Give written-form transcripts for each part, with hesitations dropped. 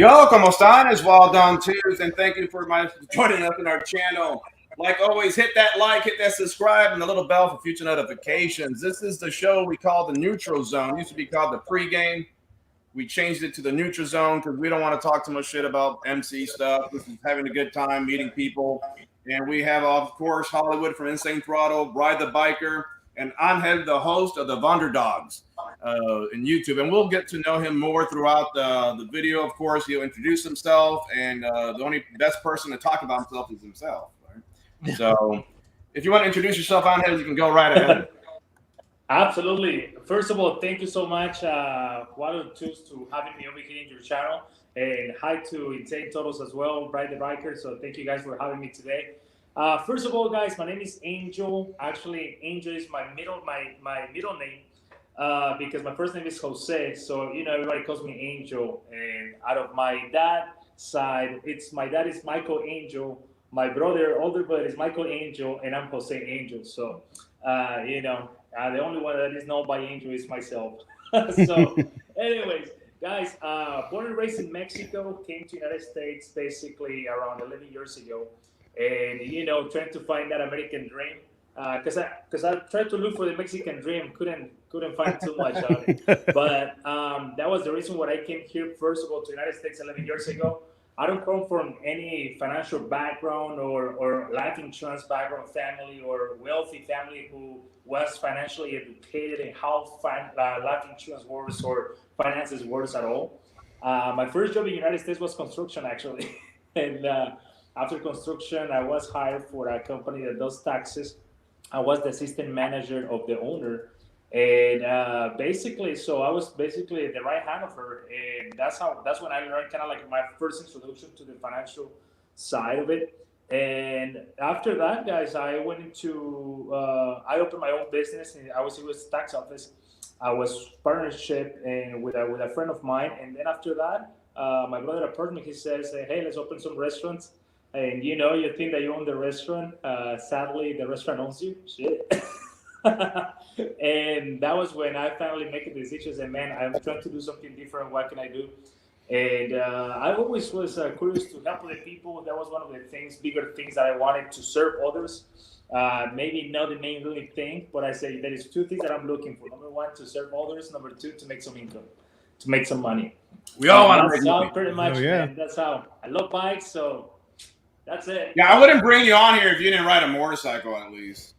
Yo, ¿cómo están? It's WildOn2s, and thank you for joining us in our channel. Like always, hit that like, hit that subscribe, and the little bell for future notifications. This is the show we call the Neutral Zone. It used to be called the Pregame. We changed it to the Neutral Zone because we don't want to talk too much shit about MC stuff. This is having a good time, meeting people. And we have, of course, Hollywood from Insane Throttle, Bride the Biker, and Angel, the host of the WildOn2s in YouTube. And we'll get to know him more throughout the video. Of course, he'll introduce himself, and the only best person to talk about himself is himself. Right? So if you want to introduce yourself, Angel, you can go right ahead. Absolutely. First of all, thank you so much, WildOn2s, to having me over here in your channel. And hi to Insane Totals as well, Bride the Biker. So thank you guys for having me today. First of all, guys, my name is Angel. Actually, Angel is my middle name because my first name is Jose. So, everybody calls me Angel. And out of my dad's side, my dad is Michael Angel. My older brother is Michael Angel, and I'm Jose Angel. So, the only one that is known by Angel is myself. So, anyways, guys, born and raised in Mexico, came to the United States basically around 11 years ago. And, trying to find that American dream. Because I tried to look for the Mexican dream, couldn't find too much of it. But that was the reason why I came here, first of all, to the United States 11 years ago. I don't come from any financial background or life insurance background family or wealthy family who was financially educated in how life insurance works or finances works at all. My first job in the United States was construction, actually. And after construction, I was hired for a company that does taxes. I was the assistant manager of the owner. And so I was basically the right hand of her, and that's when I learned kind of like my first introduction to the financial side of it. And after that, guys, I went into I opened my own business, and I was with tax office. I was partnership and with a friend of mine, and then after that, my brother approached me. He says, "Hey, let's open some restaurants." And you think that you own the restaurant. Sadly, the restaurant owns you. Shit. And that was when I finally made the decision. And man, I'm trying to do something different. What can I do? And I always was curious to help other people. That was one of the bigger things that I wanted, to serve others. Maybe not the main really thing, but I say there is two things that I'm looking for. Number one, to serve others. Number two, to make some income, to make some money. We all want to make money. Pretty much, man. That's how. I love bikes, so that's it. Yeah, I wouldn't bring you on here if you didn't ride a motorcycle at least.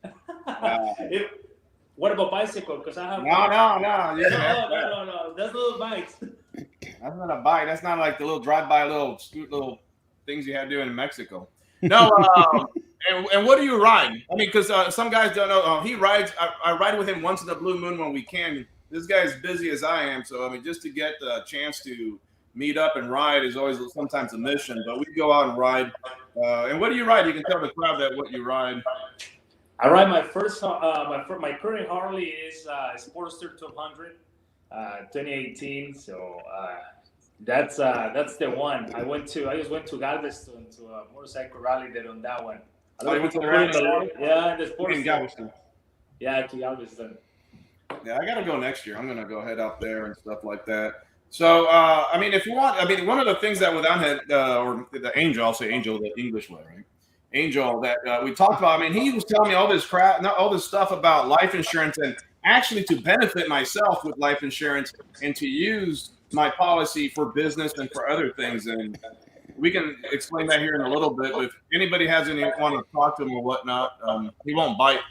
What about bicycle? Because I have. No. That's little bikes. That's not a bike. That's not like the little drive-by little things you have to do in Mexico. No. And what do you ride? I mean, because some guys don't know. He rides. I ride with him once in the blue moon when we can. This guy's busy as I am, so I mean, just to get the chance to meet up and ride is always sometimes a mission. But we go out and ride. And what do you ride? You can tell the crowd that what you ride. I ride my current Harley is Sportster 200, 2018. So that's the one. I just went to Galveston to a motorcycle rally there on that one. You went to the rally? Yeah, the Sportster. In Galveston. Yeah, to Galveston. Yeah, I gotta go next year. I'm gonna go head out there and stuff like that. So, I mean, if you want, one of the things that with Angel, or the Angel, I'll say Angel the English way, right? Angel, that we talked about. I mean, he was telling me all this crap, all this stuff about life insurance, and actually to benefit myself with life insurance and to use my policy for business and for other things. And we can explain that here in a little bit. But if anybody has anyone to talk to him or whatnot, he won't bite.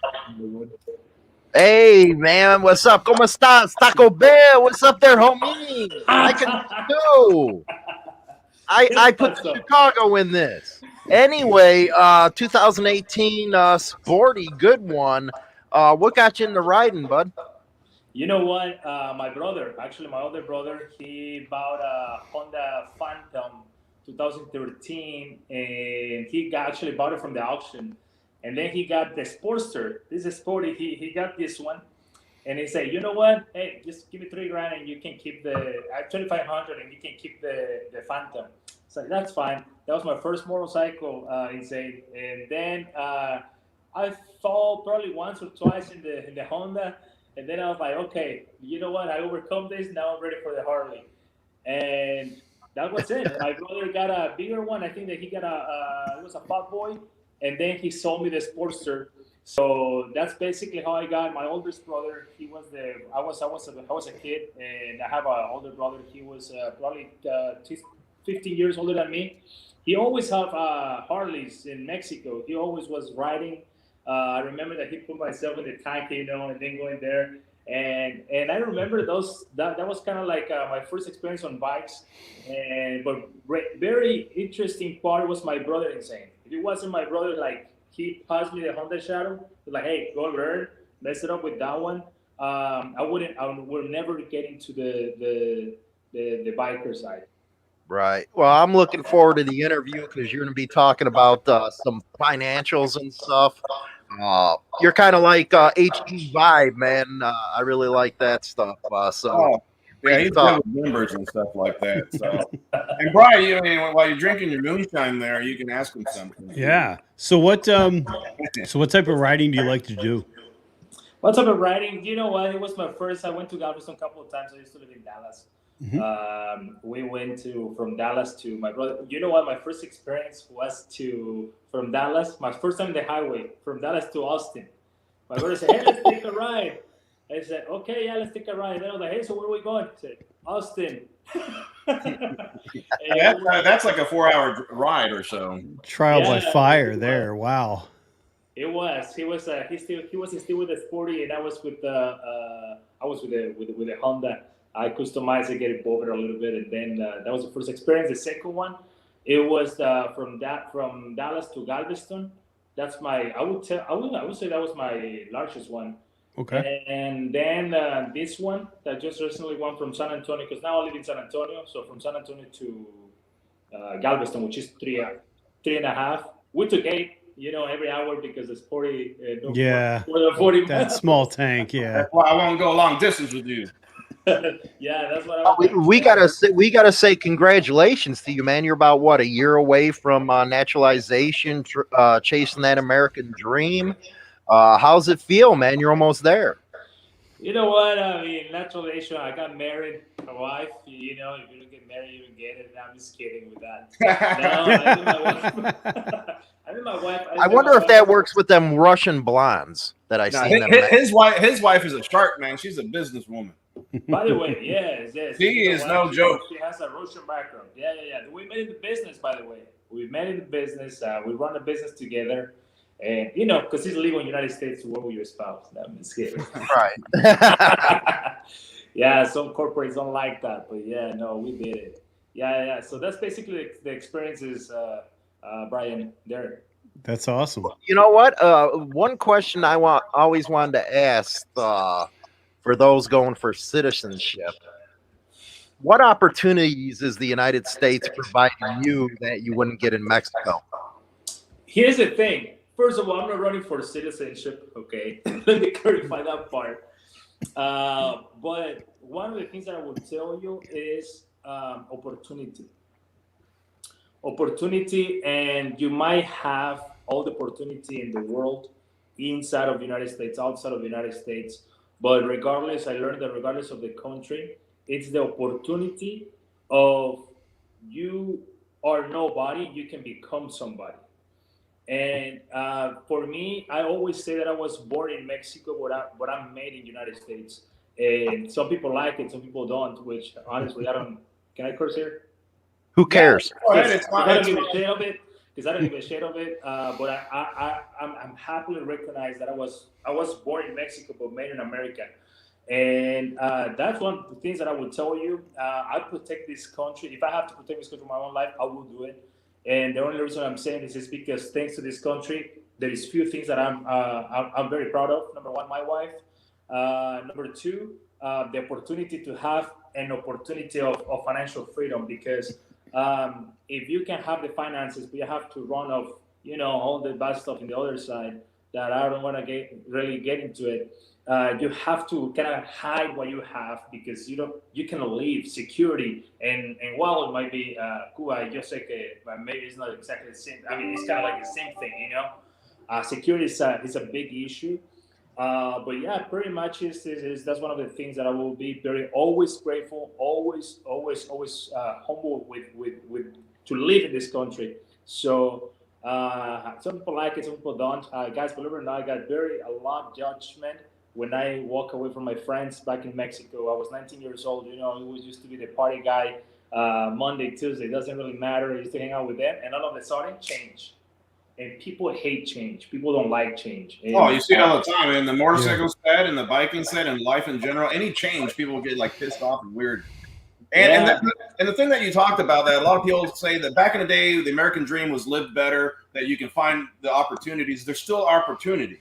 Hey, man, what's up? ¿Cómo estás? Taco Bell, what's up there, homie? I can do. I put Chicago in this. Anyway, 2018 sporty, good one. What got you into riding, bud? You know what? My older brother, he bought a Honda Phantom 2013, and he actually bought it from the auction. And then he got the Sportster. This is sporty. He got this one, and he said, "You know what? Hey, just give me $3,000, and you can keep the 2,500, and you can keep the Phantom." So that's fine. That was my first motorcycle, insane. And then I fall probably once or twice in the Honda, and then I was like, okay, you know what? I overcome this. Now I'm ready for the Harley. And that was it. My brother got a bigger one. I think that he got it was a Fat Boy, and then he sold me the Sportster. So that's basically how I got my oldest brother. He was I was a kid, and I have an older brother. He was probably 15 years older than me. He always had Harleys in Mexico. He always was riding. I remember that he put myself in the tank, and then going there. And I remember that was kind of like my first experience on bikes. But very interesting part was my brother insane. If it wasn't my brother, like he passed me the Honda Shadow, like, hey, go learn, mess it up with that one. I would never get into the biker side. Right. Well, I'm looking forward to the interview because you're going to be talking about some financials and stuff. You're kind of like HG Vibe, man. I really like that stuff. Yeah, he's good with numbers and stuff like that. So, and Brian, while you're drinking your moonshine there, you can ask him something. Yeah. So what type of riding do you like to do? What type of riding? You know what? It was my first. I went to Galveston a couple of times. I used to live in Dallas. Mm-hmm. We went from Dallas to my brother. You know what? My first experience was from Dallas. My first time on the highway from Dallas to Austin. My brother said, "Hey, let's take a ride." I said, "Okay, yeah, let's take a ride." And I was like, "Hey, so where are we going?" I said, "Austin." That's like a 4-hour ride or so. Trial by fire there. Wow. It was. He was still with the Sporty, and I was with the Honda. I customized it, get it over a little bit, and then that was the first experience. The second one, it was from Dallas to Galveston. That's I would say that was my largest one. Okay. And then this one that just recently went from San Antonio, because now I live in San Antonio. So from San Antonio to Galveston, which is 3.5. We took 8. Every hour because it's 40. More than 40 that miles. Small tank. Yeah. That's why I won't go long distance with you. Yeah, that's what we gotta say congratulations to you, man. You're about a year away from naturalization, chasing that American dream. How's it feel, man? You're almost there. You know what? I mean, naturalization. I got married, my wife. If you don't get married, you don't get it. And I'm just kidding with that. My wife. I wonder if that works with them Russian blondes that I see. His wife is a shark, man. She's a businesswoman. By the way, yes. She is no joke. She has a Russian background. Yeah. We met in the business, by the way. We met in the business. We run a business together. And, because he's leaving the United States to work with your spouse. I'm just kidding. Right. Yeah, some corporates don't like that. But, yeah, no, we did it. Yeah. So that's basically the experiences, Brian, there. That's awesome. You know what? One question I always wanted to ask for those going for citizenship. What opportunities is the United States providing you that you wouldn't get in Mexico? Here's the thing. First of all, I'm not running for citizenship, okay? Let me clarify that part. But one of the things that I would tell you is opportunity. Opportunity, and you might have all the opportunity in the world inside of the United States, outside of the United States. But regardless, I learned that regardless of the country, it's the opportunity of you are nobody, you can become somebody. And for me, I always say that I was born in Mexico, but I'm made in the United States. And some people like it, some people don't, which honestly, I don't. Can I curse here? Who cares? Yeah, I don't give a shit of it, because I don't give a shit of it. But I'm happily recognized that I was born in Mexico, but made in America. And that's one of the things that I would tell you. I protect this country. If I have to protect this country in my own life, I will do it. And the only reason I'm saying this is because thanks to this country, there is few things that I'm very proud of. Number one, my wife. Number two, the opportunity to have an opportunity of financial freedom. Because if you can have the finances, but you have to run off, all the bad stuff in the other side that I don't want to get into it. You have to kind of hide what you have, because you cannot leave security. And while it might be Cuba, yo sé que maybe it's not exactly the same. I mean, it's kind of like the same thing, Security is a big issue. But yeah, pretty much is that's one of the things that I will be very always grateful, always humble with to live in this country. So some people like it, some people don't. Guys, believe it or not, I got a lot of judgment when I walk away from my friends back in Mexico. I was 19 years old. You know, I was used to be the party guy. Monday, Tuesday, doesn't really matter. I used to hang out with them, and all of a sudden, change. And people hate change. People don't like change. And, Oh, you see it all the time in the motorcycle set and the biking set and life in general. Any change, people get like pissed off and weird. And the thing that you talked about, that a lot of people say that back in the day, the American dream was lived better, that you can find the opportunities. There's still opportunity.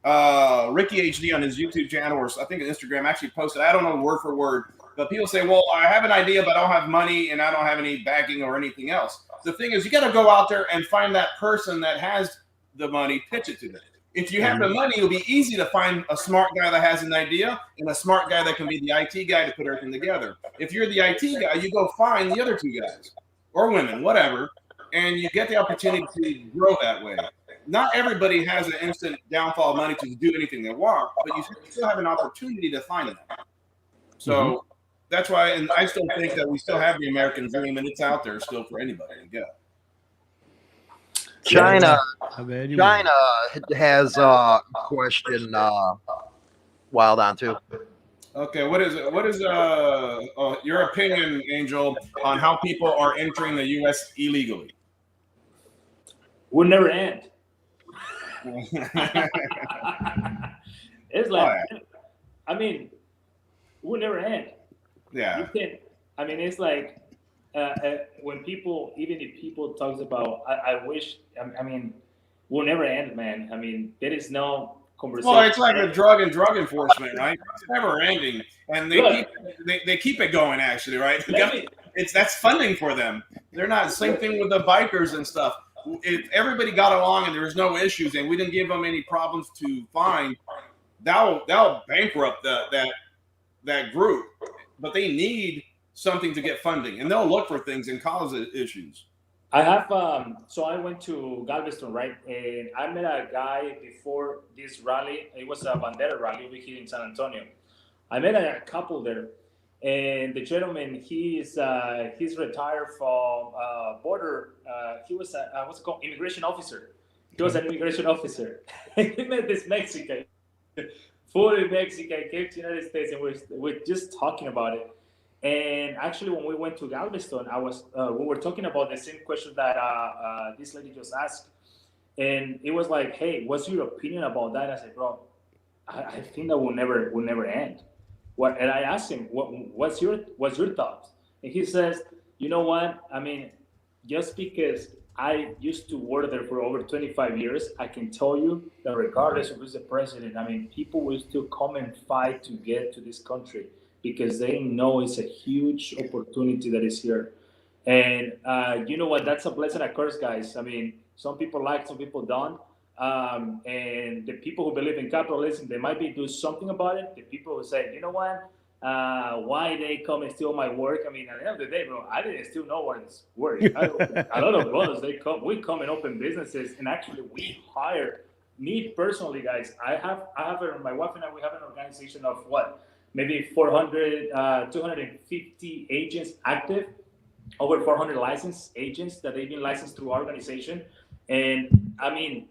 Ricky HD on his YouTube channel, or I think on Instagram, actually posted, I don't know word for word, but people say, well, I have an idea, but I don't have money and I don't have any backing or anything else. The thing is, you got to go out there and find that person that has the money, pitch it to them. If you have the money, it'll be easy to find a smart guy that has an idea and a smart guy that can be the IT guy to put everything together. If you're the IT guy, you go find the other two guys or women, whatever, and you get the opportunity to grow that way. Not everybody has an instant downfall of money to do anything they want, but you still have an opportunity to find that. So that's why, and I still think that we still have the American dream, and it's out there still for anybody to get. China has a question, Wild On too. Okay, what is it? What is your opinion, Angel, on how people are entering the U.S. illegally? Will never end. It's like, I mean, will never end. Yeah. You can, I mean, it's like when people, even if people talks about, I wish, I mean, will never end, man. I mean, there is no conversation. Well, it's like a drug enforcement, right? It's never ending, and they keep it going. Actually, right? That's funding for them. They're not. Same thing with the bikers and stuff. If everybody got along and there was no issues, and we didn't give them any problems to find, that'll bankrupt that group. But they need something to get funding, and they'll look for things and cause issues. I have so I went to Galveston, right, and I met a guy before this rally. It was a Bandera rally over here in San Antonio. I met a couple there, and the gentleman, he's retired from border. He was what's it called, immigration officer. He was an immigration officer. He met this Mexican, fully Mexican, came to the United States, and we're just talking about it. And actually, when we went to Galveston, we were talking about the same question that this lady just asked, and it was like, "Hey, what's your opinion about that?" I said, "Bro, I think that will never end." What? And I asked him, "What's your thoughts?" And he says, "You know what? I mean, just because I used to work there for over 25 years, I can tell you that regardless of who's the president, I mean, people will still come and fight to get to this country, because they know it's a huge opportunity that is here." And you know what? That's a blessing and a curse, guys. I mean, some people like, some people don't. And the people who believe in capitalism, they might be do something about it. The people who say, you know what? Why they come and steal my work? I mean, at the end of the day, bro, I didn't steal no one's work. A lot of us, we come and open businesses, and actually we hire. Me personally, guys, my wife and I, we have an organization of what? Maybe 400, 250 agents active, over 400 licensed agents that they've been licensed through our organization. And I mean,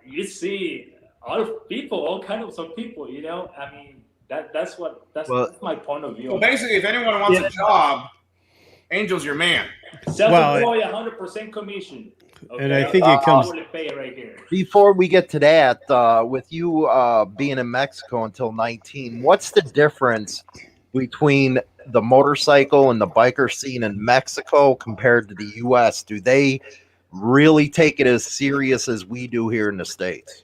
you see all kinds of people, you know. I mean, that's my point of view. Well, basically, if anyone wants a job, Angel's your man. Self-employed, 100% commission. Okay, and I think it comes right here. Before we get to that, with you being in Mexico until 19, what's the difference between the motorcycle and the biker scene in Mexico compared to the U.S.? Do they really take it as serious as we do here in the States?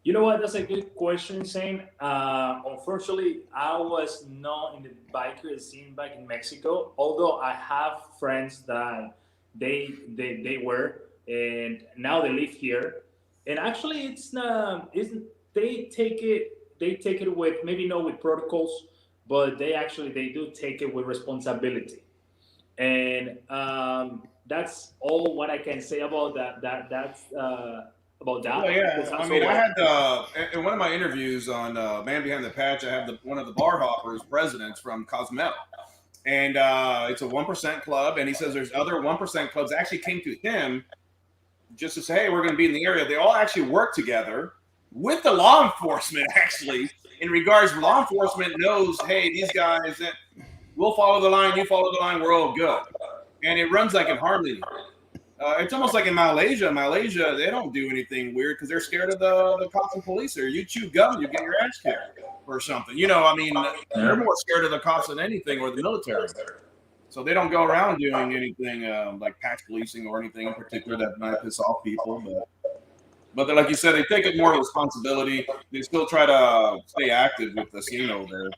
You know what? That's a good question, Shane. Unfortunately, I was not in the biker scene back in Mexico, although I have friends that they were, and now they live here. And actually, they take it with, maybe not with protocols, but they do take it with responsibility. And that's all what I can say about that about that? Well, yeah, Because I also mean, I what- had in one of my interviews on Man Behind the Patch, I have one of the bar hoppers presidents from Cozumel, and it's a 1% club, and he says there's other 1% clubs that actually came to him just to say, hey, we're going to be in the area. They all actually work together with the law enforcement, actually, in regards law enforcement knows, hey, these guys, we'll follow the line, you follow the line, we're all good. And it runs like in harmony. It's almost like in Malaysia. Malaysia, they don't do anything weird because they're scared of the cops and police there. You chew gum, you get your ass kicked or something. You know, I mean, they're more scared of the cops than anything, or the military. So they don't go around doing anything like patch policing or anything in particular that might piss off people. But like you said, they take it more responsibility. They still try to stay active with the scene over there.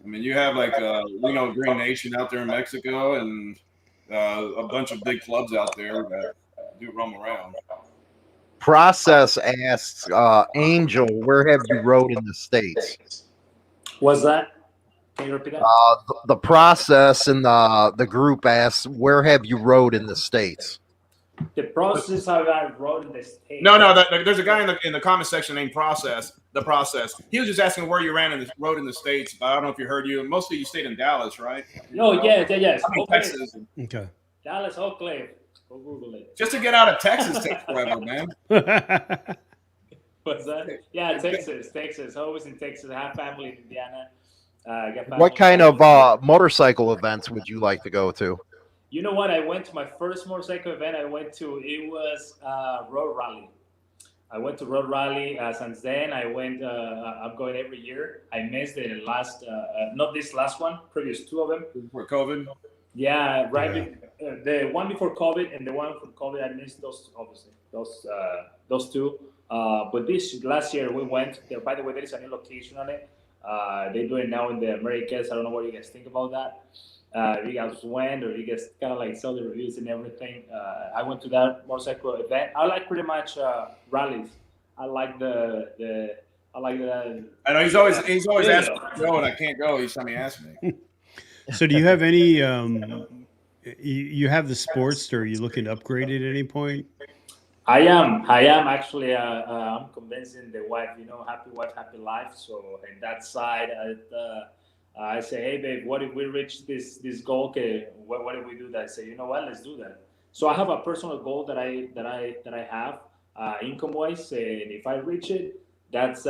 I mean, you have like Green Nation out there in Mexico, and a bunch of big clubs out there that do roam around. Process asks Angel, where have you rode in the States? What's that? Can you repeat that? The process and the group asks, where have you rode in the States? The process how I wrote in the state. No, there's a guy in the comment section named The Process. He was just asking where you ran in the road in the States. But I don't know if you heard you. Mostly you stayed in Dallas, right? No, yes. I mean, Okay. Texas. Okay. Dallas, Oak Cliff. Go Google it. Just to get out of Texas takes forever, man. What's that? Yeah, Texas. Always in Texas. I have family in Indiana. What kind of motorcycle events would you like to go to? You know what? I went to my first motorcycle event. It was Road Rally. I went to Road Rally. Since then, I'm going every year. I missed the last, not this last one, previous two of them. Before COVID? Yeah, right. Yeah. The one before COVID and the one from COVID, I missed those, obviously, those two. But this last year, we went there. By the way, there is a new location on it. They do it now in the Americas. I don't know what you guys think about that. You guys went, or you guys kind of like saw the reviews and everything. I went to that motorcycle event. I like pretty much rallies. I like the. I know he's always asking me to go, and I can't go each time he asks me. So do you have any? You have the sports, or are you looking to upgrade it at any point? I am actually. I'm convincing the wife. Happy wife, happy life. So in that side, I say, hey babe, what if we reach this goal? Okay, what if we do that? I say, you know what? Let's do that. So I have a personal goal that I have income wise, and if I reach it, that's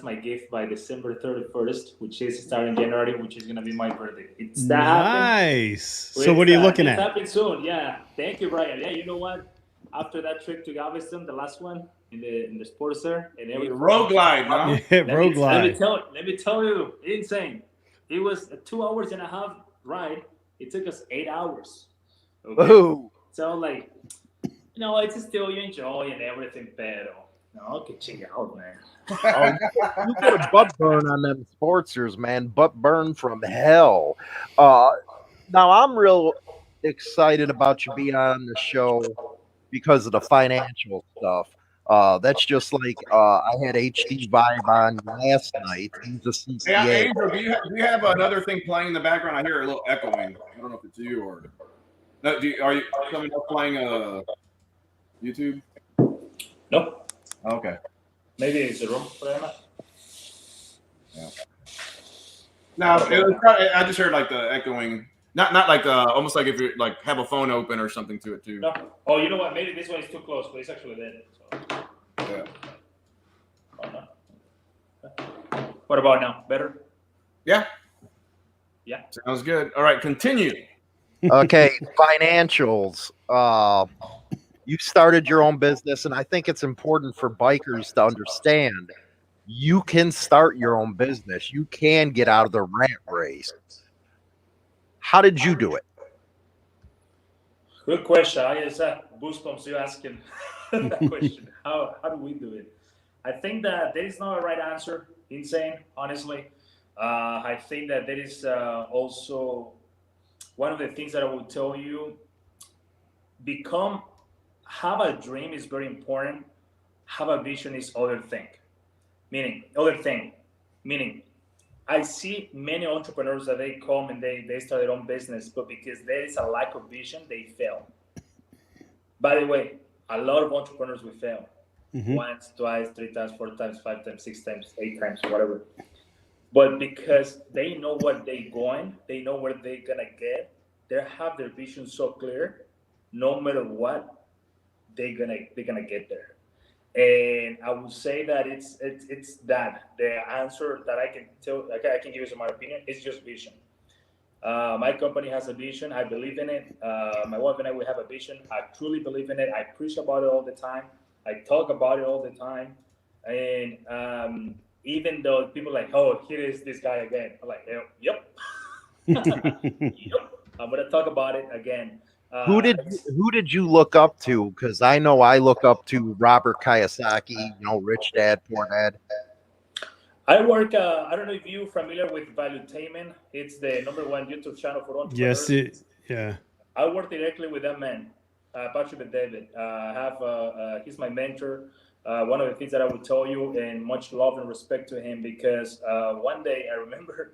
my gift by December 31st, which is starting January, which is gonna be my birthday. It's that nice. So what are you looking at? It's happening soon. Yeah. Thank you, Brian. Yeah, you know what? After that trip to Galveston, the last one in the Sportster and everything. Road glide, huh? Yeah, road glide. Let me tell you, insane. It was a 2 hours and a half ride. It took us 8 hours. Okay? Ooh. So like, it's still you enjoy and everything, pero no, que chingado, man. You get a butt burn on them Sportsters, man. Butt burn from hell. Now I'm real excited about you being on the show because of the financial stuff. That's just like I had HD Vibe on last night. He's a CPA. Hey, Angel, do you have another thing playing in the background? I hear a little echoing. I don't know if it's you or. No, are you coming up playing YouTube? Nope. Okay. Maybe it's the room. Yeah. No, I just heard like the echoing. Not like almost like if you like have a phone open or something to it too. No. Oh, you know what? Maybe this one is too close, but it's actually there. So. Yeah. Oh, no. What about now? Better? Yeah. Yeah. Sounds good. All right, continue. Okay, financials. You started your own business, and I think it's important for bikers to understand you can start your own business. You can get out of the rat race. How did you do it? Good question. I just goosebumps you asking that question. How do we do it? I think that there is not a right answer. Insane, honestly. I think that there is also one of the things that I will tell you. Have a dream is very important. Have a vision is other thing. Meaning, I see many entrepreneurs that they come and they start their own business, but because there is a lack of vision, they fail. By the way, a lot of entrepreneurs will fail. once, twice, 3 times, 4 times, 5 times, 6 times, 8 times, whatever. But because they know what they're going, they know where they're gonna get. They have their vision so clear. No matter what, they're gonna get there. And I would say that it's that the answer that I can tell. I can give you some my opinion. It's just vision. My company has a vision. I believe in it. My wife and I, we have a vision. I truly believe in it. I preach about it all the time. I talk about it all the time. And even though people are like, oh, here is this guy again. I'm like, yep. Yep. I'm going to talk about it again. Who did you look up to? Because I know I look up to Robert Kiyosaki, Rich Dad, Poor Dad. I work. I don't know if you're familiar with WildOn2s. It's the #1 YouTube channel for entrepreneurs. Yes, yeah. I work directly with that man, Patrick and David. I have he's my mentor. One of the things that I would tell you, and much love and respect to him, because one day I remember,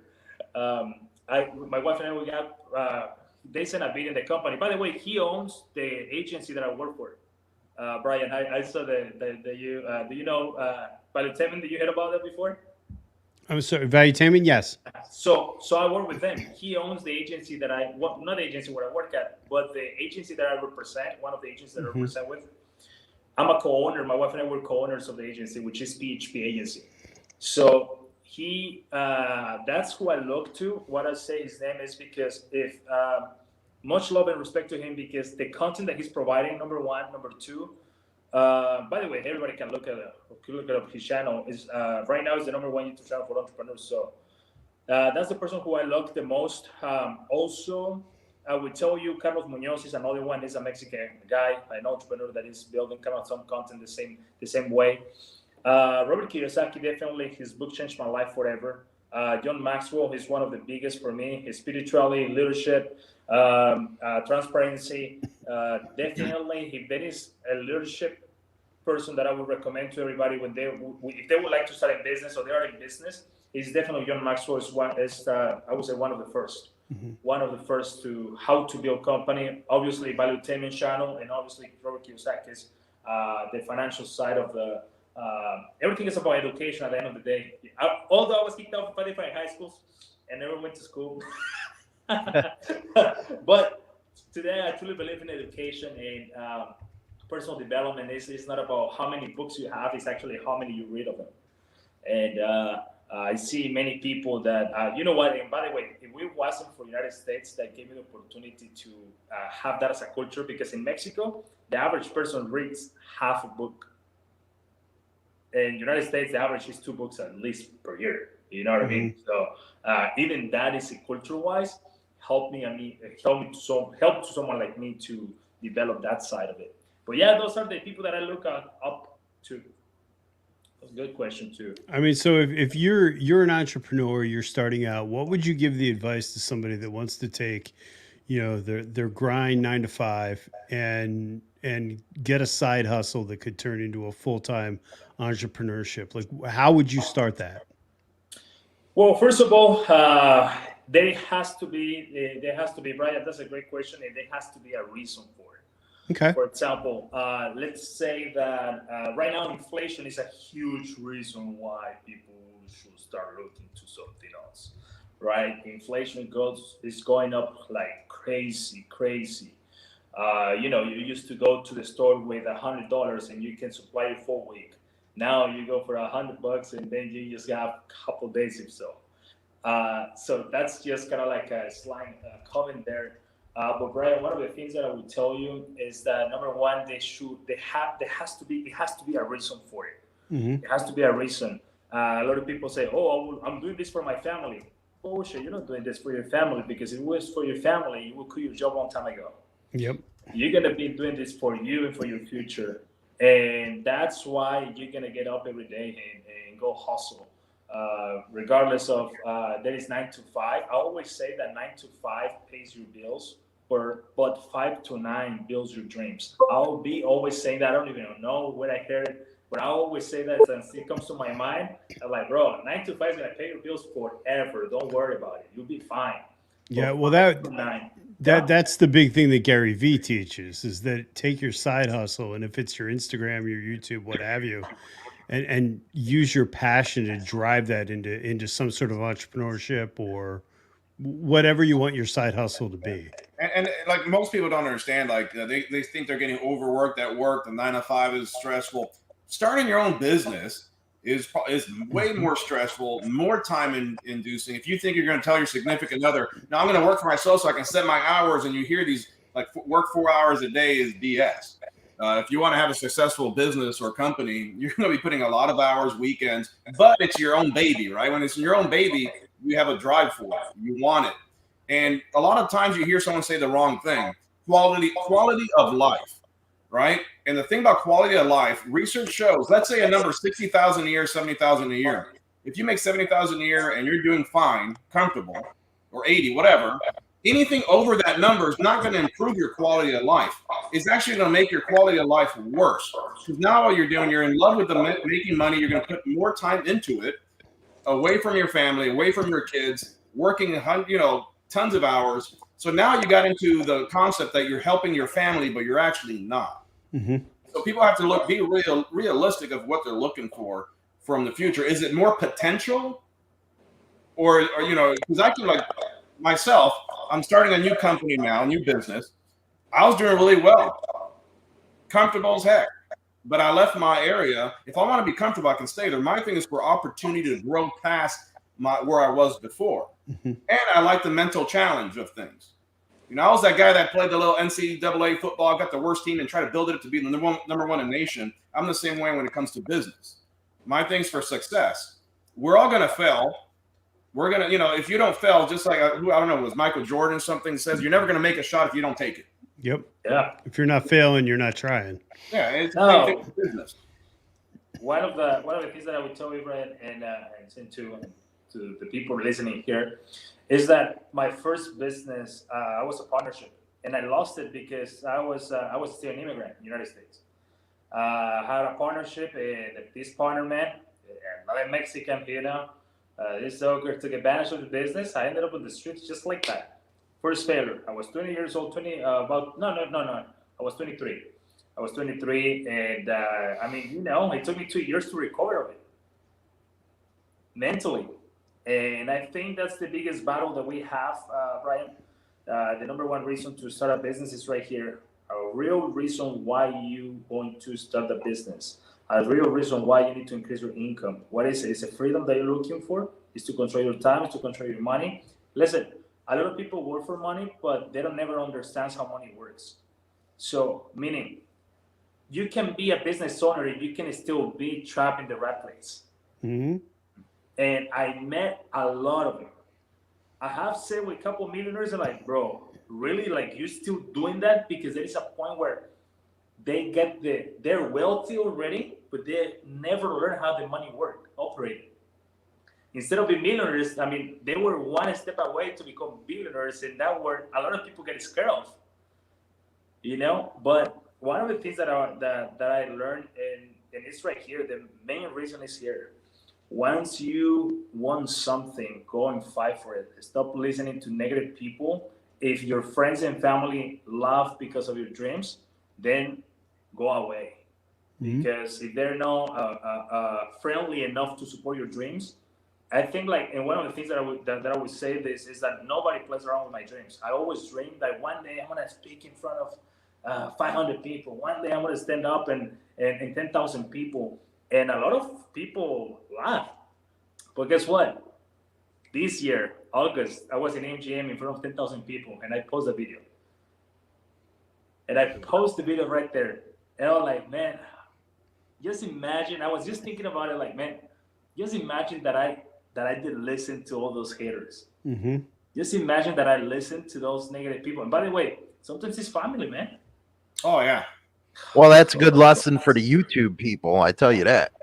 my wife and I, we got they sent a bid in the company. By the way, he owns the agency that I work for. Brian, I saw that you do you know WildOn2s? Did you hear about that before? I'm sorry, WildOn2s, yes. So I work with them. He owns the agency that not the agency where I work at, but the agency that I represent, one of the agencies that I represent with. I'm a co-owner. My wife and I were co-owners of the agency, which is PHP Agency. So that's who I look to. What I say his name is because if much love and respect to him, because the content that he's providing, #1, #2. By the way, everybody can look at his channel. Is right now is the #1 YouTube channel for entrepreneurs. So that's the person who I love the most. Also, I would tell you, Carlos Munoz is another one. He's a Mexican guy, an entrepreneur that is building kind of some content the same way. Robert Kiyosaki, definitely, his book changed my life forever. John Maxwell is one of the biggest for me. His spirituality, leadership, transparency. Definitely, if there is a leadership person that I would recommend to everybody if they would like to start a business or they are in business, is definitely John Maxwell. I would say one of the first. One of the first to how to build company. Obviously, WildOn2s channel, and obviously Robert Kiyosaki's the financial side of the. Everything is about education at the end of the day. Although I was kicked out of 55 high schools and never went to school, but today I truly believe in education and personal development. It's not about how many books you have; it's actually how many you read of them. And I see many people that you know what. And by the way, if it wasn't for the United States that gave me the opportunity to have that as a culture, because in Mexico the average person reads half a book. In the United States, the average is 2 books at least per year. You know what I mean? So even that is culture-wise help to someone like me to develop that side of it. But yeah, those are the people that I look up to. That's a good question too. I mean, so if you're an entrepreneur, you're starting out, what would you give the advice to somebody that wants to take, their grind 9 to 5 and get a side hustle that could turn into a full-time entrepreneurship? Like, how would you start that? Well, first of all, there has to be, Brian, that's a great question, and there has to be a reason for it. Okay. For example, let's say that right now inflation is a huge reason why people should start looking to something else, right? Inflation is going up like crazy. You used to go to the store with $100 and you can supply it for a week. Now you go for $100 and then you just have a couple days or so. So that's just kind of like a slang comment there. But Brian, one of the things that I would tell you is that #1, it has to be a reason for it. It has to be a reason. A lot of people say, "Oh, I'm doing this for my family." Bullshit, you're not doing this for your family, because if it was for your family, you would quit your job a long time ago. Yep. You're gonna be doing this for you and for your future, and that's why you're gonna get up every day and go hustle. Regardless of there is 9 to 5. I always say that 9 to 5 pays your bills, but 5 to 9 builds your dreams. I'll be always saying that. I don't even know where I heard it, but I always say that since it comes to my mind. I'm like, bro, 9 to 5 is gonna pay your bills forever. Don't worry about it. You'll be fine. Yeah, or well, 5 to 9. that's the big thing that Gary Vee teaches is that take your side hustle, and if it's your Instagram, your YouTube, what have you, and use your passion to drive that into some sort of entrepreneurship or whatever you want your side hustle to be. And like most people don't understand, like they think they're getting overworked at work. The 9 to 5 is stressful. Starting your own business is way more stressful, more time inducing. If you think you're going to tell your significant other, "No, I'm going to work for myself so I can set my hours," and you hear these like work 4 hours a day is BS. If you want to have a successful business or company, you're going to be putting a lot of hours, weekends, but it's your own baby, right? When it's your own baby, you have a drive for it. You want it. And a lot of times you hear someone say the wrong thing. Quality of life, right? And the thing about quality of life, research shows, let's say a number 60,000 a year, 70,000 a year. If you make 70,000 a year and you're doing fine, comfortable, or 80, whatever, anything over that number is not going to improve your quality of life. It's actually going to make your quality of life worse. Because now what you're doing, you're in love with making money. You're going to put more time into it, away from your family, away from your kids, working, tons of hours. So now you got into the concept that you're helping your family, but you're actually not. Mm-hmm. So people have to be realistic of what they're looking for from the future. Is it more potential, or because I can, like myself, I'm starting a new company now, a new business. I was doing really well, comfortable as heck, but I left my area. If I want to be comfortable, I can stay there. My thing is for opportunity to grow past where I was before. Mm-hmm. And I like the mental challenge of things. I was that guy that played the little NCAA football, got the worst team, and tried to build it up to be the number one in the nation. I'm the same way when it comes to business. My thing's for success. We're all going to fail. We're going to, if you don't fail, just like, I don't know, was Michael Jordan or something says, you're never going to make a shot if you don't take it. Yep. Yeah. If you're not failing, you're not trying. Yeah, it's the same thing with business. One of the things that I would tell you, Brian, and send to the people listening here, is that my first business, I was a partnership, and I lost it because I was still an immigrant in the United States. I had a partnership, and this partner, man, another Mexican, this ogre took advantage of the business. I ended up in the streets just like that. First failure. I was 20 years old, I was 23. I was 23, and it took me 2 years to recover of it mentally. And I think that's the biggest battle that we have, Brian. The number one reason to start a business is right here. A real reason why you going to start a business. A real reason why you need to increase your income. What is it? It's a freedom that you're looking for. It's to control your time. It's to control your money. Listen, a lot of people work for money, but they don't never understand how money works. So, meaning, you can be a business owner and you can still be trapped in the rat place. Mm-hmm. And I met a lot of them. I have said with a couple of millionaires, they're like, bro, really? Like, you still doing that? Because there is a point where they get they're wealthy already, but they never learn how the money operated. Instead of being millionaires, they were one step away to become billionaires, and that were a lot of people get scared of. But one of the things that I learned, and it's right here, the main reason is here. Once you want something, go and fight for it. Stop listening to negative people. If your friends and family laugh because of your dreams, then go away. Mm-hmm. Because if they're not friendly enough to support your dreams, I think and one of the things that I would say this is that nobody plays around with my dreams. I always dream that one day I'm gonna speak in front of 500 people. One day I'm gonna stand up and 10,000 people. And a lot of people laugh. But guess what? This year, August, I was in MGM in front of 10,000 people, and I posted a video. And I posted the video right there. And I was like, man, just imagine. I was just thinking about it, like, man, just imagine that I did listen to all those haters. Mm-hmm. Just imagine that I listened to those negative people. And by the way, sometimes it's family, man. Oh, yeah. Well, that's a good lesson for the YouTube people. I tell you that.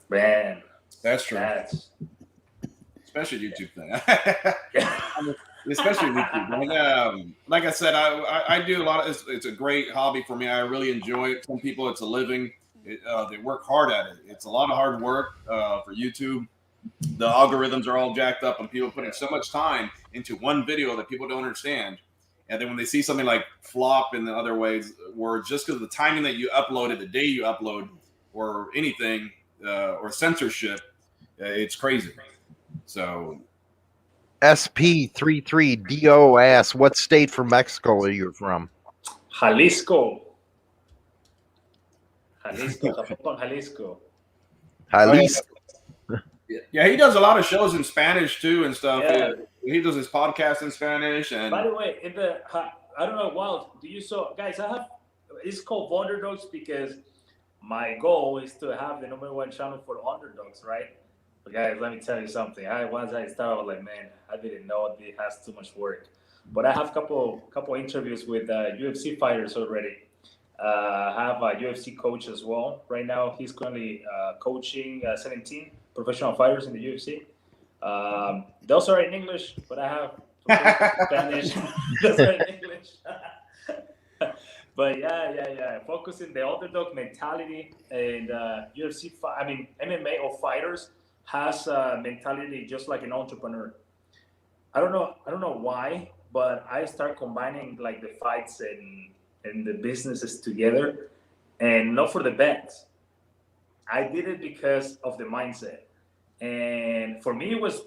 Man. That's true. Especially YouTube thing. Especially YouTube. Like I said, I do a lot of it's a great hobby for me. I really enjoy it. Some people, it's a living. They work hard at it. It's a lot of hard work for YouTube. the algorithms are all jacked up and people putting so much time into one video that people don't understand. And then when they see something like flop in the other ways, where just because of the timing that you uploaded, the day you upload, or anything, or censorship, it's crazy. So SP33DO asks, what state from Mexico are you from? Jalisco. Jalisco. Jalisco. Yeah, he does a lot of shows in Spanish too and stuff. Yeah. He does his podcast in Spanish. And by the way, I don't know, Wild, do you saw, guys, it's called WildOn2s because my goal is to have the #1 channel for underdogs, right? But guys, let me tell you something. Once I started, I was like, man, I didn't know it has too much work. But I have a couple interviews with UFC fighters already. I have a UFC coach as well. Right now, he's currently coaching 17 professional fighters in the UFC. Those are in English, but I have Spanish. Those are in English. But yeah. Focusing the underdog mentality and UFC. MMA or fighters has a mentality just like an entrepreneur. I don't know why, but I start combining like the fights and the businesses together, and not for the bets. I did it because of the mindset. And for me, it was,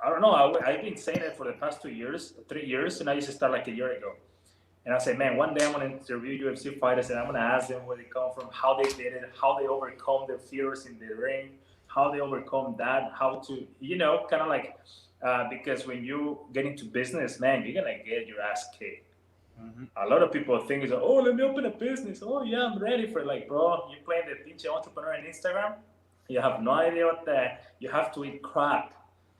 I don't know, I've been saying it for the past 3 years, and I used to start like a year ago. And I said, man, one day I'm going to interview UFC fighters, and I'm going to ask them where they come from, how they did it, how they overcome their fears in the ring, how they overcome that, how to, kind of like, because when you get into business, man, you're going to get your ass kicked. Mm-hmm. A lot of people think, oh, let me open a business. Oh, yeah, I'm ready for it. Like, bro, you're playing the pinche entrepreneur on Instagram. You have no idea what that. You have to eat crap.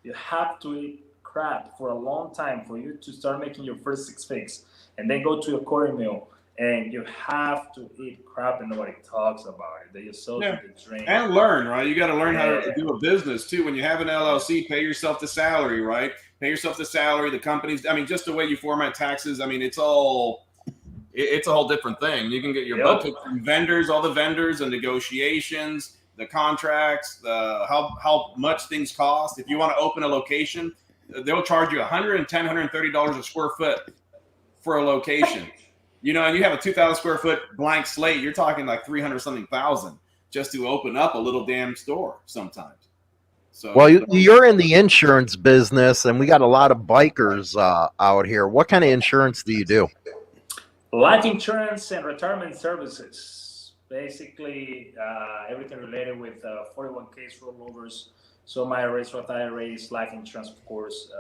You have to eat crap for a long time for you to start making your first 6 figures, and then go to a quarter meal. And you have to eat crap, and nobody talks about it. They just sell to the drink. And learn, right? You got to learn how to do a business too. When you have an LLC, pay yourself the salary, right? Pay yourself the salary. The companies. I mean, just the way you format taxes. I mean, it's a whole different thing. You can get your butt kicked from vendors, all the vendors, and negotiations, the contracts, how much things cost. If you want to open a location, they'll charge you $110, $130 a square foot for a location. And you have a 2,000 square foot blank slate. You're talking like 300 something thousand just to open up a little damn store sometimes. So, well, you're in the insurance business, and we got a lot of bikers out here. What kind of insurance do you do? Life insurance and retirement services. Basically, everything related with 401ks, rollovers, some IRAs, Roth IRAs, life insurance, of course,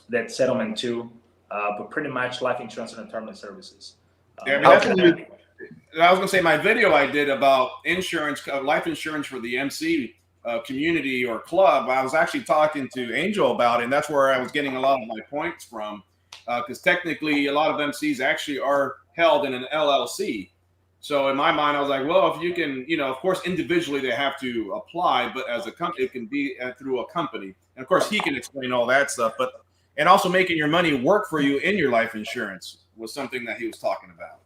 that settlement too. But pretty much life insurance and retirement services. I was going to say my video I did about insurance, life insurance for the MC community or club. I was actually talking to Angel about it, and that's where I was getting a lot of my points from. Because technically, a lot of MCs actually are held in an LLC. So in my mind, I was like, well, if you can, of course, individually they have to apply, but as a company, it can be through a company. And of course, he can explain all that stuff. And also making your money work for you in your life insurance was something that he was talking about.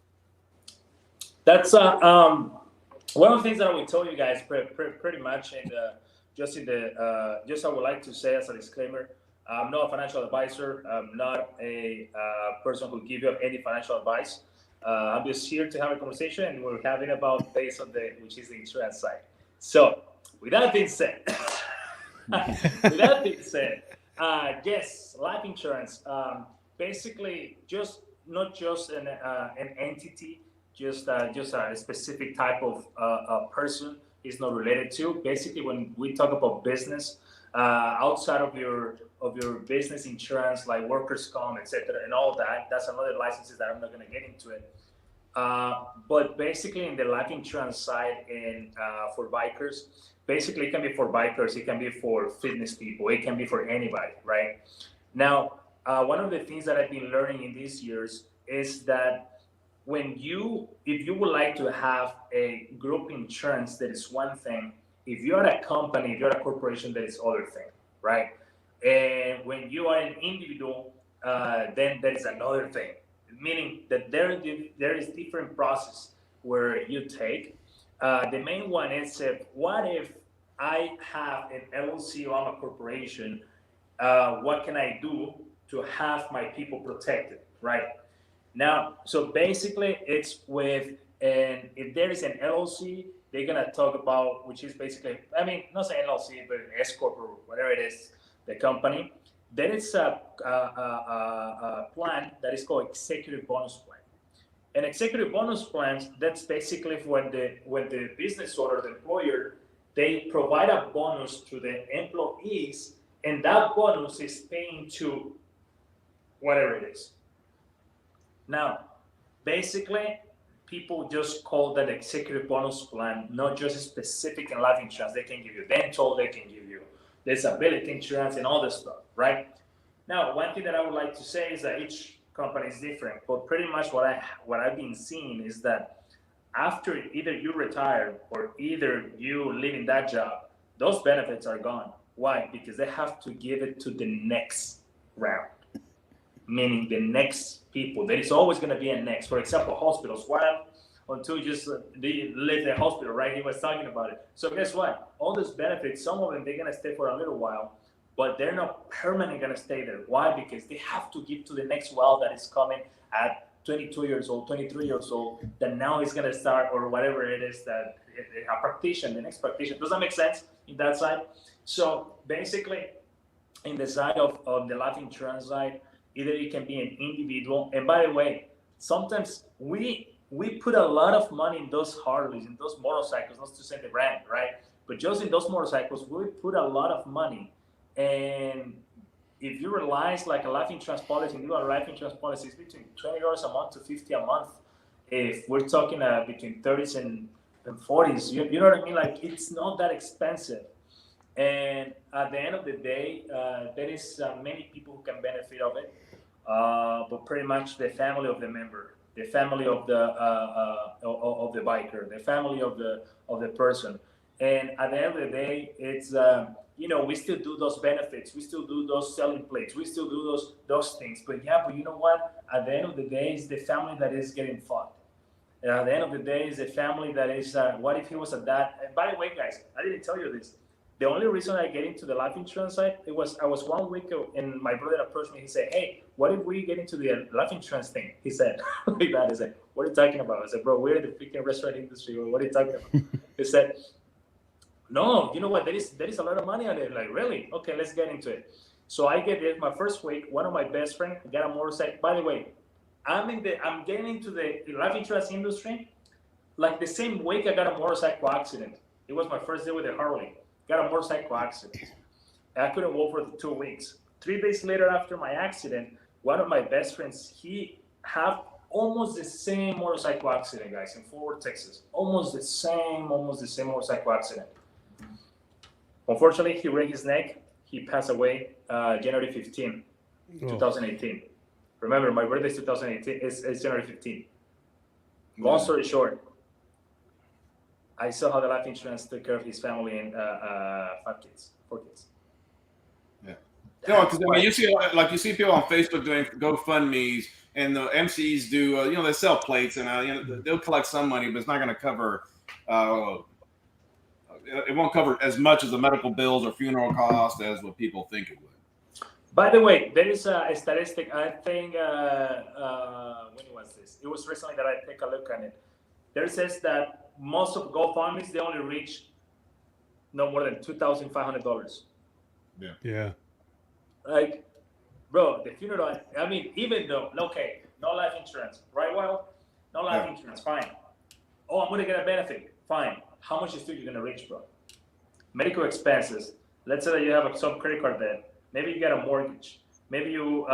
That's one of the things that I will tell you guys pretty much. And just I would like to say as a disclaimer, I'm not a financial advisor. I'm not a person who gives you any financial advice. I'm just here to have a conversation, and we're having about based on which is the insurance side. So with that being said, yes, life insurance. Basically, not just an entity, just a specific type of person is not related to. Basically, when we talk about business, outside of your business insurance, like workers' comp, etc., and all that, that's another licenses that I'm not going to get into it. But basically, in the life insurance side, and for bikers. Basically, it can be for bikers, it can be for fitness people, it can be for anybody, right? Now, one of the things that I've been learning in these years is that if you would like to have a group insurance, that is one thing. If you're a company, if you're a corporation, that is other thing, right? And when you are an individual, then that is another thing. Meaning that there is different process where you take. The main one is what if I have an LLC or I'm a corporation. What can I do to have my people protected, right? Now, so basically, it's with, and if there is an LLC, they're gonna talk about, which is basically, I mean, not say LLC, but an S corp or whatever it is, the company. There is a plan that is called executive bonus plan. And executive bonus plans, that's basically when the business owner, the employer, they provide a bonus to the employees, and that bonus is paying to whatever it is. Now, basically, people just call that executive bonus plan, not just specific in life insurance. They can give you dental, they can give you disability insurance, and all this stuff, right? Now, one thing that I would like to say is that each company is different, but pretty much what I've been seeing is that after either you retire or either you leaving that job, those benefits are gone. Why? Because they have to give it to the next round, meaning the next people. There is always going to be a next. For example, hospitals. Why? Until just they live in a hospital, right? He was talking about it. So guess what? All those benefits, some of them they're going to stay for a little while, but they're not permanently going to stay there. Why? Because they have to give to the next well that is coming at 22 years old, 23 years old, that now is going to start, or whatever it is that a practitioner, the next practitioner. Does that make sense in that side? So basically, in the side of the life insurance side, either it can be an individual. And by the way, sometimes we put a lot of money in those Harleys, in those motorcycles, not to say the brand, right? But just in those motorcycles, we put a lot of money. And if you realize like a life insurance policy, you a life insurance policy is between $20 a month to $50 a month. If we're talking between 30s and 40s, you know what I mean? Like, it's not that expensive. And at the end of the day, there is many people who can benefit of it, but pretty much the family of the member, the family of the biker, the family of the person. And at the end of the day, it's we still do those benefits, we still do those selling plates, we still do those things. But you know what? At the end of the day, it's the family that is getting fucked. At the end of the day, it's the family that is. What if he was a dad? And by the way, guys, I didn't tell you this. The only reason I get into the life insurance side, I was 1 week and my brother approached me. He said, "Hey, what if we get into the life insurance thing?" He said, like that. He said, "What are you talking about?" I said, "Bro, we're in the freaking restaurant industry. What are you talking about?" He said, "No, you know what? There is a lot of money on it." Like, really? Okay, let's get into it. So I get it. My first week, one of my best friends got a motorcycle. By the way, I'm getting into the life insurance industry. Like the same week, I got a motorcycle accident. It was my first day with a Harley. Got a motorcycle accident. I couldn't walk for 2 weeks. 3 days later, after my accident, one of my best friends, he had almost the same motorcycle accident, guys, in Fort Worth, Texas. Almost the same motorcycle accident. Unfortunately, he wrecked his neck. He passed away January 15, 2018. Remember, my birthday is 2018. It's January 15. Long story short, I saw how the life insurance took care of his family and 4 kids. Yeah. Because you see people on Facebook doing GoFundmes, and the MCs do. They sell plates, and they'll collect some money, but it's not going to cover. It won't cover as much as the medical bills or funeral costs as what people think it would. By the way, there is a statistic. I think when was this? It was recently that I take a look at it. There says that most of GoFundMes, they only reach no more than $2,500. Yeah. Like, bro, the funeral. I mean, even though no life insurance, right? Well, no life insurance, fine. Oh, I'm gonna get a benefit, fine. How much is still you're gonna reach, bro? Medical expenses. Let's say that you have some credit card debt. Maybe you get a mortgage. Maybe you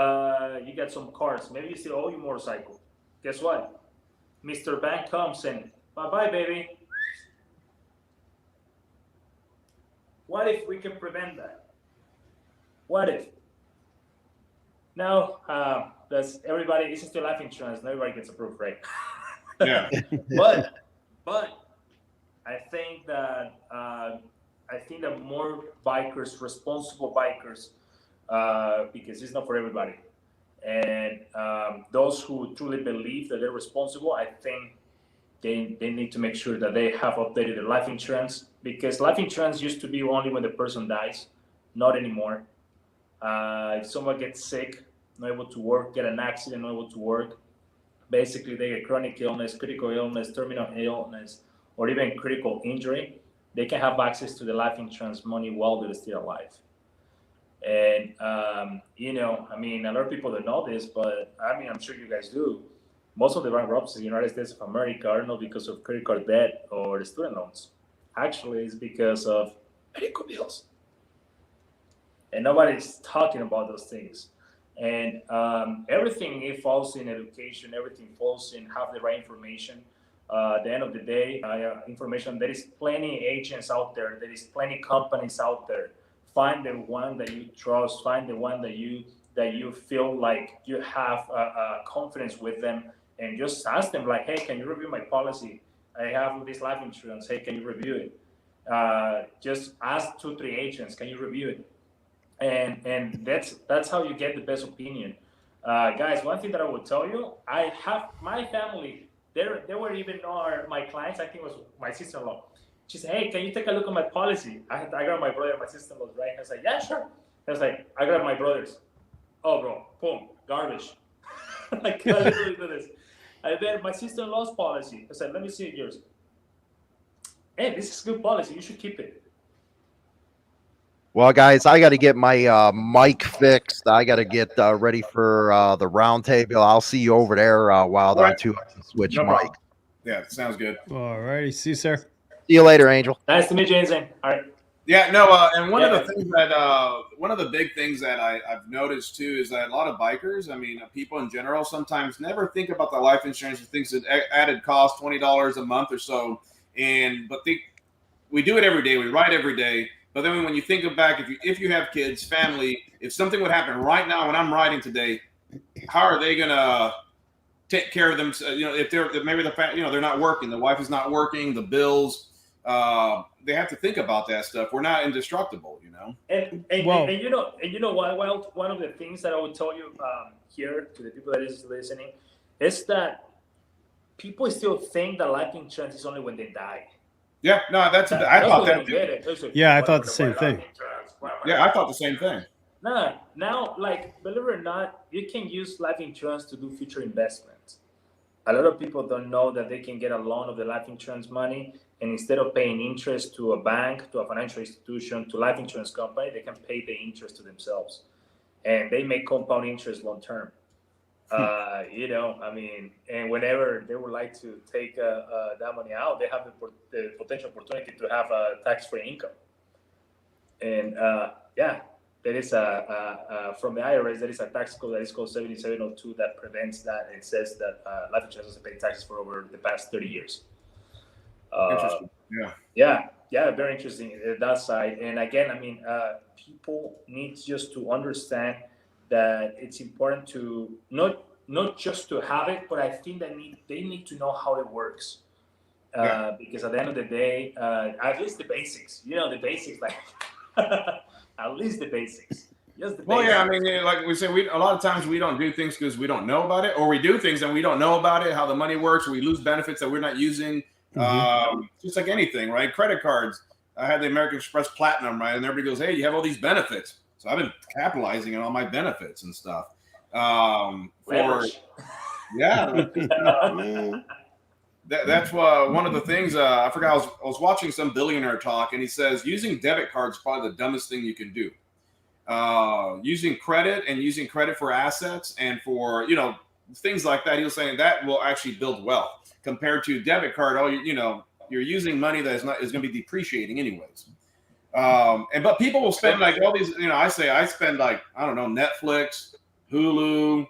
get some cars. Maybe you still owe your motorcycle. Guess what? Mr. Bank comes and bye-bye, baby. What if we can prevent that? What if? Now, everybody, it's still life insurance. Not everybody gets approved, right? Yeah. but I think that more bikers, responsible bikers, because it's not for everybody. And those who truly believe that they're responsible, I think they need to make sure that they have updated their life insurance, because life insurance used to be only when the person dies, not anymore. If someone gets sick, not able to work, get an accident, not able to work, basically they get chronic illness, critical illness, terminal illness, or even critical injury, they can have access to the life insurance money while they're still alive. And, I mean, a lot of people don't know this, but I mean, I'm sure you guys do. Most of the bankruptcies in the United States of America are not because of credit card debt or student loans. Actually, it's because of medical bills. And nobody's talking about those things. And everything, it falls in education, everything falls in have the right information. At the end of the day, information, there is plenty agents out there, there is plenty companies out there. Find the one that you trust, find the one that you feel like you have confidence with them, and just ask them like, hey, can you review my policy? I have this life insurance. Hey, can you review it? Just ask 2-3 agents, can you review it? And that's how you get the best opinion. Guys, one thing that I will tell you, I have my family, they were even my clients, I think it was my sister-in-law. She said, hey, can you take a look at my policy? I grabbed my brother, my sister-in-law, right? I was like, yeah, sure. I was like, I grabbed my brother's. Oh, bro, boom, garbage. Like, I literally do this. And then my sister-in-law's policy, I said, let me see yours. Hey, this is good policy. You should keep it. Well, guys, I got to get my mic fixed. I got to get ready for the round table. I'll see you over there, WildOn2s. Switch No mic. problem. Yeah, sounds good. All righty. See you, sir. See you later, Angel. Nice to meet you, Anzane. All right. Yeah, no, and one of the things that one of the big things that I've noticed too is that a lot of bikers, I mean, people in general, sometimes never think about the life insurance. Thinks it added cost $20 a month or so, but we do it every day. We ride every day. But then when you think back, if you have kids, family, if something would happen right now when I'm riding today, how are they gonna take care of them? If they're not working, the wife is not working, the bills. They have to think about that stuff. We're not indestructible, And you know why? Well, one of the things that I would tell you here to the people that is listening is that people still think that life insurance is only when they die. Yeah, no, I thought that. Yeah, I thought the same thing. Yeah, I thought the same thing. No, now, like, believe it or not, you can use life insurance to do future investments. A lot of people don't know that they can get a loan of the life insurance money, and instead of paying interest to a bank, to a financial institution, to life insurance company, they can pay the interest to themselves, and they make compound interest long term. I mean, and whenever they would like to take that money out, they have the potential opportunity to have a tax-free income. And there is from the IRS, there is a tax code that is called 7702 that prevents that. It says that life insurance doesn't pay taxes for over the past 30 years. Interesting. Yeah, very interesting that side. And again, I mean, people need just to understand that it's important to not just to have it, but I think that they need to know how it works. Because at the end of the day, at least the basics, the basics, like at least the basics. Just the basics. Yeah, I mean, like we say, a lot of times we don't do things because we don't know about it, or we do things and we don't know about it, how the money works, or we lose benefits that we're not using. Just like anything, right? Credit cards. I had the American Express Platinum, right? And everybody goes, hey, you have all these benefits. So I've been capitalizing on all my benefits and stuff. That's one of the things. I forgot. I was watching some billionaire talk, and he says using debit cards is probably the dumbest thing you can do. Using credit for assets and for things like that. He was saying that will actually build wealth compared to debit card. You're using money that is going to be depreciating anyways. But people will spend like all these, I spend like, I don't know, Netflix, Hulu.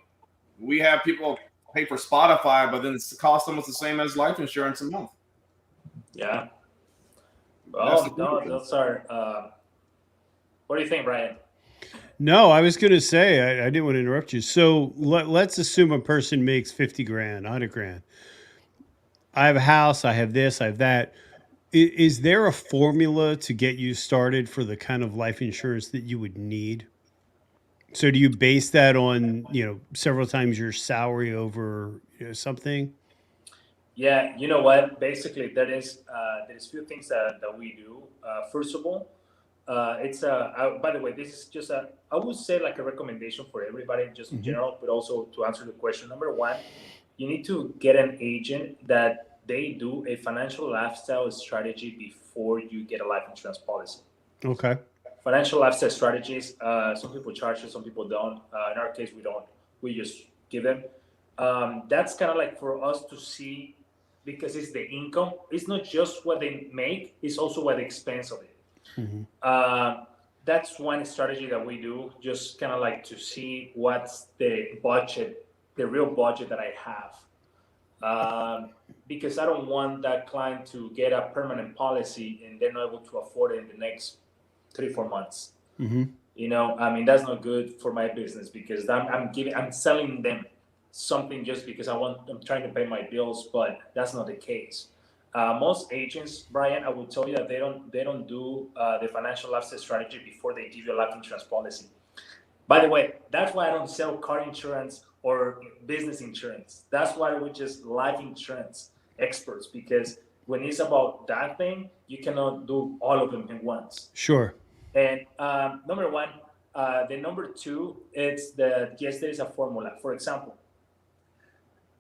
We have people pay for Spotify, but then it's cost almost the same as life insurance a month. Yeah. Well, those are, what do you think, Brian? No, I was going to say, I didn't want to interrupt you. So let's assume a person makes 50 grand, 100 grand. I have a house, I have this, I have that. Is there a formula to get you started for the kind of life insurance that you would need? So do you base that on, several times your salary over something? Yeah, you know what? Basically, there is few things that we do. First of all, by the way, this is just I would say like a recommendation for everybody, just in general, but also to answer the question. Number one, you need to get an agent that they do a financial lifestyle strategy before you get a life insurance policy. Okay. Financial lifestyle strategies. Some people charge it, some people don't. In our case, we don't. We just give them. That's kind of like for us to see, because it's the income. It's not just what they make; it's also what the expense of it. That's one strategy that we do, just kind of like to see what's the budget, the real budget that I have. Because I don't want that client to get a permanent policy and they're not able to afford it in the next 3-4 months. You know, I mean, that's not good for my business, because I'm selling them something just because I'm trying to pay my bills, but that's not the case. Most agents, Brian, I will tell you that they don't do the financial lifestyle strategy before they give you a life insurance policy. By the way, that's why I don't sell car insurance or business insurance. That's why we're just life insurance experts, because when it's about that thing, you cannot do all of them at once. Sure. And number one, the number two, it's that yes, there is a formula. For example,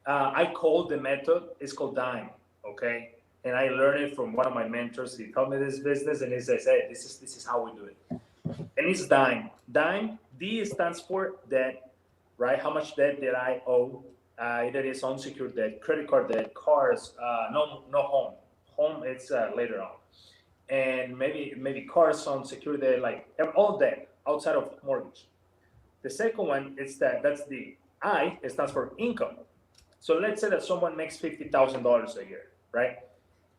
I call the method, it's called DIME, okay? And I learned it from one of my mentors. He taught me this business, and he says, hey, this is how we do it. And it's DIME. DIME, D stands for debt, right? How much debt did I owe? Either it's unsecured debt, credit card debt, cars, no home. Home, it's later on. And maybe cars, unsecured debt, like all debt outside of mortgage. The second one is that's the I, it stands for income. So let's say that someone makes $50,000 a year, right?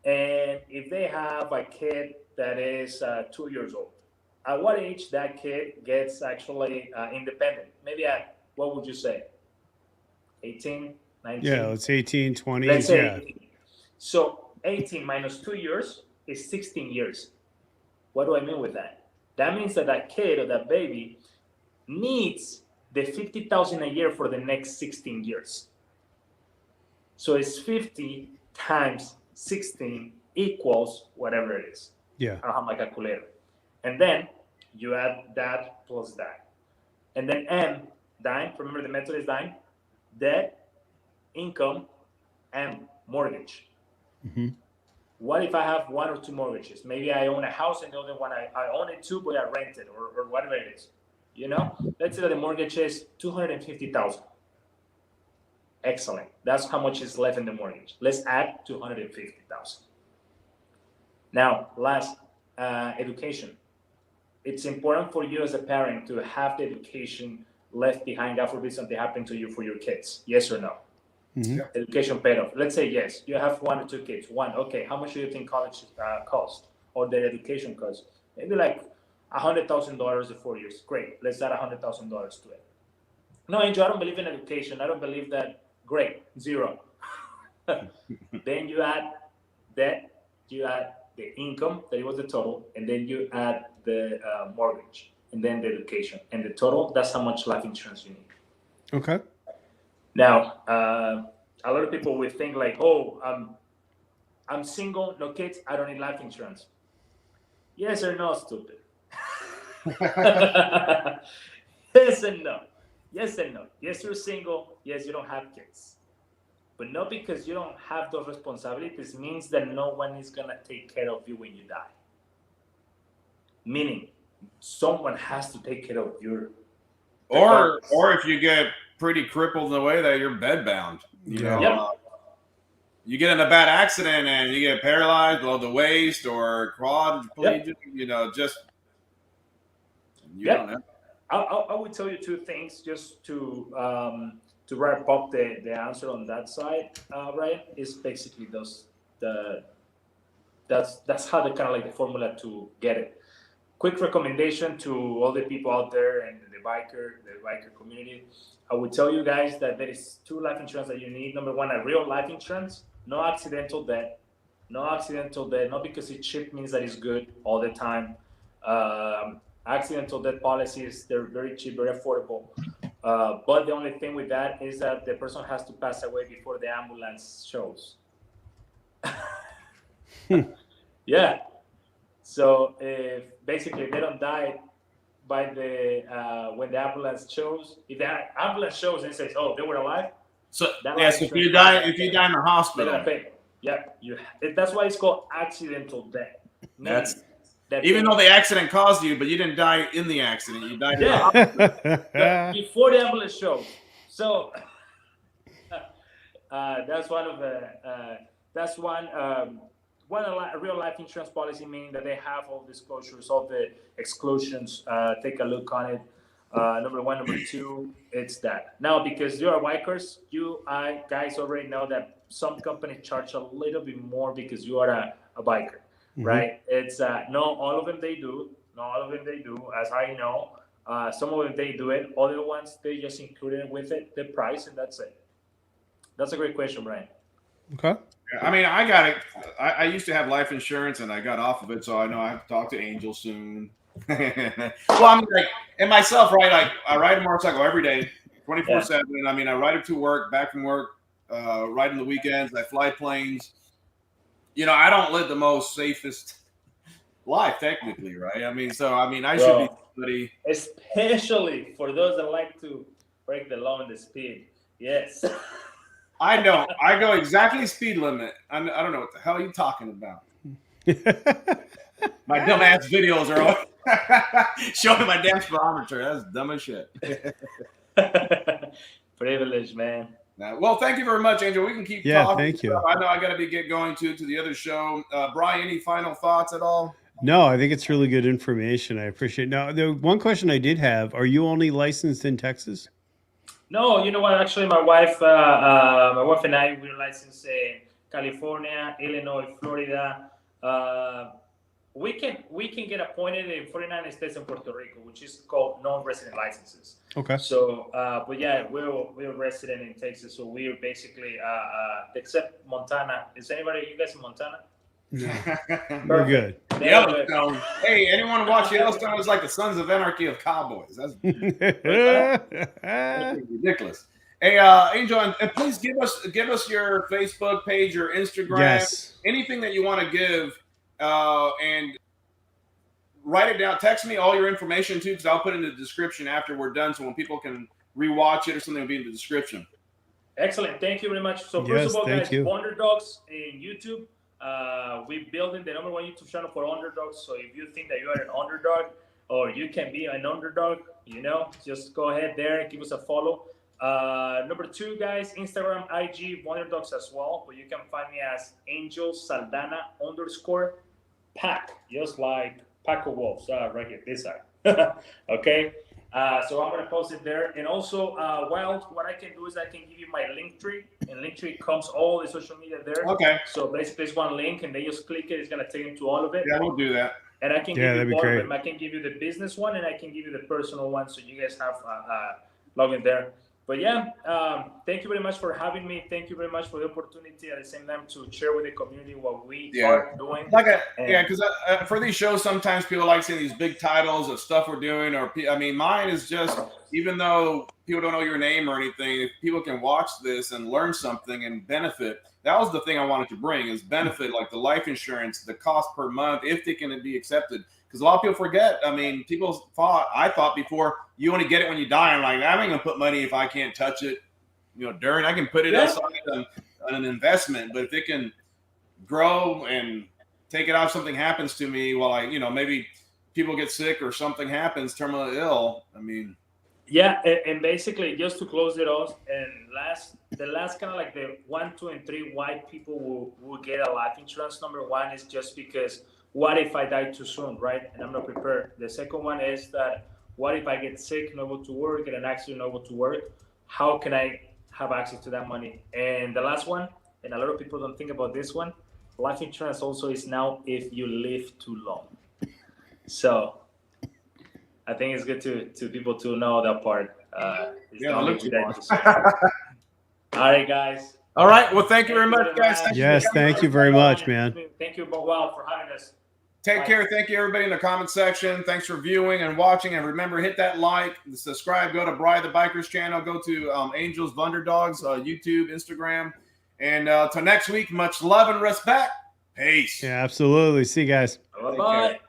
And if they have a kid that is 2 years old, at what age that kid gets actually independent? Maybe at, what would you say? 18, 19? Yeah, let's 18, 20. Let's say Yeah. 18. So 18 minus 2 years is 16 years. What do I mean with that? That means that that kid or that baby needs the 50,000 a year for the next 16 years. So it's 50 times 16 equals whatever it is. Yeah. I don't have my calculator. And then you add that plus that. And then M, DIME, remember the method is DIME, debt, income, and mortgage. What if I have one or two mortgages? Maybe I own a house and the other one I own it too, but I rent it or whatever it is. You know, let's say that the mortgage is $250,000. Excellent. That's how much is left in the mortgage. Let's add $250,000. Now, last, education. It's important for you as a parent to have the education left behind. God forbid something happened to you for your kids. Yes or no? Education paid off. Let's say yes. You have 1 or 2 kids. One. Okay. How much do you think college cost or their education cost? Maybe like $100,000 in 4 years. Great. Let's add $100,000 to it. No, Angel, I don't believe in education. I don't believe that. Great. 0. Then you add that. You add the income, that it was the total, and then you add the mortgage, and then the education, and the total. That's how much life insurance you need. Okay. Now, a lot of people will think like, "Oh, I'm single, no kids, I don't need life insurance." Yes or no, stupid? Yes and no. Yes and no. Yes, you're single. Yes, you don't have kids. But not because you don't have those responsibilities means that no one is going to take care of you when you die. Meaning, someone has to take care of your... Or if you get pretty crippled in the way that you're bedbound. You know, you get in a bad accident and you get paralyzed below the waist or quadriplegic, you know, just... You don't know. I would tell you 2 things just to wrap up the answer on that side, Ryan, is basically those. That's how the kind of like the formula to get it. Quick recommendation to all the people out there and the biker community. I would tell you guys that there is 2 life insurance that you need. Number 1, a real life insurance, no accidental death. Not because it's cheap means that it's good all the time. Accidental death policies, they're very cheap, very affordable. But the only thing with that is that the person has to pass away before the ambulance shows. Yeah. So if basically they don't die by the when the ambulance shows, if the ambulance shows and says, "Oh, they were alive," So that yes, if you die in the they're gonna hospital, pay. Yeah, that's why it's called accidental death. that's That even though the accident caused you, but you didn't die in the accident. You died in the hospital. before the ambulance shows. So that's one of the that's one a real life insurance policy, meaning that they have all disclosures, all the exclusions. Take a look on it. Number one, number two, it's that. Now, because you are bikers, guys already know that some companies charge a little bit more because you are a biker, right? It's not all of them they do. Not all of them they do, as I know. Some of them they do it. Other ones they just include it with it, the price, and that's it. That's a great question, Brian. Okay. I mean, I got it. I used to have life insurance, and I got off of it, so I know I have to talk to Angel soon. Well, I'm like, and myself, right? Like, I ride a motorcycle every day, 24/7. I mean, I ride it to work, back from work, ride on the weekends. I fly planes. You know, I don't live the most safest life, technically, right? I mean, so I should be somebody, especially for those that like to break the law and the speed. Yes. I don't. I go exactly speed limit. I don't know what the hell you're talking about. My dumbass videos are showing my damn speedometer. That's dumb as shit. Privilege, man. Well, thank you very much, Angel. We can keep Yeah, talking. thank you. I know I got to get going to the other show. Brian, any final thoughts at all? No, I think it's really good information. I appreciate it. Now, the one question I did have, are you only licensed in Texas? No, you know what? Actually, my wife and I, we're licensed in California, Illinois, Florida. We can get appointed in 49 states and Puerto Rico, which is called non-resident licenses. Okay. So, but yeah, we're resident in Texas, so we're basically except Montana. Is anybody you guys in Montana? Yeah. We're good. Yellowstone. Hey, anyone watch Yellowstone? It's like the Sons of Anarchy of cowboys. That's ridiculous. Hey, Angel, and please give us your Facebook page, your Instagram, yes, anything that you want to give, and write it down. Text me all your information too, because I'll put it in the description after we're done, so when people can rewatch it or something, will be in the description. Excellent. Thank you very much. So first of all, guys, Underdogs in YouTube. We're building the #1 YouTube channel for underdogs. So if you think that you are an underdog or you can be an underdog, just go ahead there and give us a follow. Number 2, guys, Instagram, IG, Underdogs as well. But you can find me as Angel Saldaña _pack, just like Pack of Wolves, right here, this side. Okay. So I'm going to post it there. And also, what I can do is I can give you my link tree. And link tree comes all the social media there. Okay. So basically, it's one link, and they just click it. It's going to take them to all of it. Yeah, we'll do that. And I can give you both of them. I can give you the business one, and I can give you the personal one, so you guys have log in there. But yeah, thank you very much for having me. Thank you very much for the opportunity at the same time to share with the community what we are doing. Because for these shows, sometimes people like seeing these big titles of stuff we're doing. Or mine is just, even though people don't know your name or anything, if people can watch this and learn something and benefit. That was the thing I wanted to bring, is benefit, like the life insurance, the cost per month, if they can be accepted. Because a lot of people forget. I thought before, you only get it when you die. I'm like, I ain't gonna put money if I can't touch it. During, I can put it aside on an investment. But if it can grow and take it out, if something happens to me, maybe people get sick or something happens, terminally ill. Yeah, and basically just to close it off, and the last kind of like the 1, 2, and 3 why people will get a life insurance. Number 1 is just because, what if I die too soon, right? And I'm not prepared. The second one is that, what if I get sick, not able to work, get an accident, not able to work? How can I have access to that money? And the last one, and a lot of people don't think about this one, life insurance also is now if you live too long. So I think it's good to people to know that part. All right, guys. All right. Well, thank you very much, guys. Yes, thank you very much, man. Thank you, Wild, for having us. Take care. Thank you, everybody in the comment section. Thanks for viewing and watching. And remember, hit that like, subscribe, go to Brian the Biker's channel, go to Angels WildOn2s, YouTube, Instagram. And till next week, much love and respect. Peace. Yeah, absolutely. See you guys. Bye-bye.